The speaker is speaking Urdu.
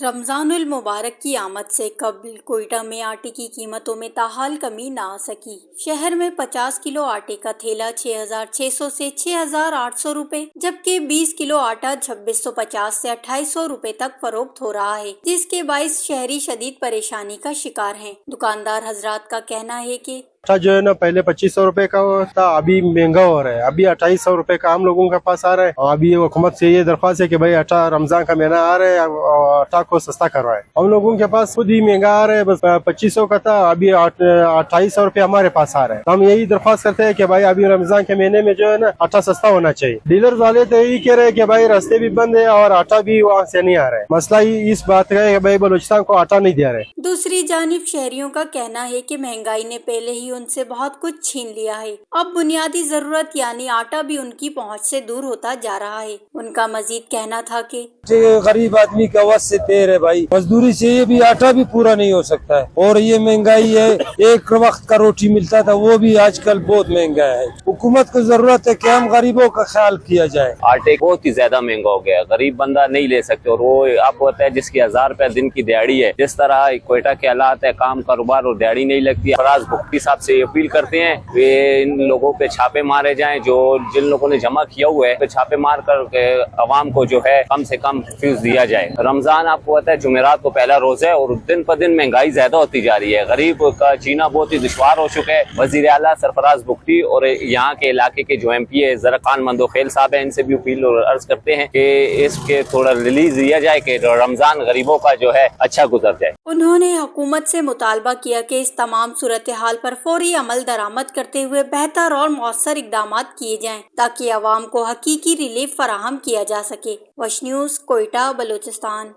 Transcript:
رمضان المبارک کی آمد سے قبل کوئٹہ میں آٹے کی قیمتوں میں تاحال کمی نہ آ سکی۔ شہر میں 50 کلو آٹے کا تھیلا 6,600 سے 6,800 روپے جبکہ 20 کلو آٹا 2,650 سے 2,800 روپے تک فروخت ہو رہا ہے، جس کے باعث شہری شدید پریشانی کا شکار ہیں۔ دکاندار حضرات کا کہنا ہے کہ آٹا جو ہے نا پہلے 2,500 روپے کا تھا، ابھی مہنگا ہو رہا ہے، ابھی 2,800 روپے کا ہم لوگوں کے پاس آ رہا ہے۔ اور ابھی حکومت سے یہ درخواست ہے کہ بھائی آٹا رمضان کا مہینہ آ رہا ہے اور آٹا کو سستا کروائے۔ ہم لوگوں کے پاس خود ہی مہنگا آ رہا ہے، بس 2,500 کا تھا، ابھی 2,800 روپے ہمارے پاس آ رہا ہے۔ ہم یہی درخواست کرتے ہیں کہ بھائی ابھی رمضان کے مہینے میں جو ہے نا آٹا سستا ہونا چاہیے۔ ڈیلر والے تو یہی کہہ رہے ہیں کہ بھائی راستے بھی بند ہے اور آٹا بھی وہاں سے نہیں آ رہا ہے۔ مسئلہ ہی اس بات کا ہے کہ بھائی بلوچستان کو آٹا نہیں دے رہے۔ دوسری جانب شہریوں کا کہنا ہے کہ مہنگائی نے پہلے ہی ان سے بہت کچھ چھین لیا ہے، اب بنیادی ضرورت یعنی آٹا بھی ان کی پہنچ سے دور ہوتا جا رہا ہے۔ ان کا مزید کہنا تھا کہ غریب آدمی کا وقت سے دیر ہے بھائی، مزدوری سے یہ بھی آٹا بھی پورا نہیں ہو سکتا ہے، اور یہ مہنگائی ہے، ایک وقت کا روٹی ملتا تھا وہ بھی آج کل بہت مہنگا ہے۔ حکومت کو ضرورت ہے کہ ہم غریبوں کا خیال کیا جائے۔ آٹے بہت ہی زیادہ مہنگا ہو گیا، غریب بندہ نہیں لے سکتے، اور وہ آپ کو پتہ ہے جس کی 1,000 روپے دن کی دیہڑی ہے، جس طرح کوئٹہ کے حالات ہے، کام کاروبار اور دیہڑی نہیں لگتی۔ فراز بھگتی صاحب سے اپیل کرتے ہیں کہ ان لوگوں پہ چھاپے مارے جائیں، جن لوگوں نے جمع کیا ہوا ہے چھاپے مار کر عوام کو جو ہے کم سے کم فیس دیا جائے۔ رمضان آپ کو پتہ ہے جمعرات کو پہلا روزہ ہے، اور دن پر دن مہنگائی زیادہ ہوتی جا رہی ہے، غریب کا جینا بہت ہی دشوار ہو چکا ہے۔ وزیر اعلیٰ سرفراز بگٹی اور یہاں کے علاقے کے جو ایم پی ہے زرخان مندوخیل صاحب ہیں، ان سے بھی اپیل اور عرض کرتے ہیں کہ اس کے تھوڑا ریلیز دیا جائے کہ رمضان غریبوں کا جو ہے اچھا گزر جائے۔ انہوں نے حکومت سے مطالبہ کیا کہ اس تمام صورتحال پر فوری عمل درآمد کرتے ہوئے بہتر اور مؤثر اقدامات کیے جائیں تاکہ عوام کو حقیقی ریلیف فراہم کیا جا سکے۔ وش نیوز، کوئٹہ، بلوچستان۔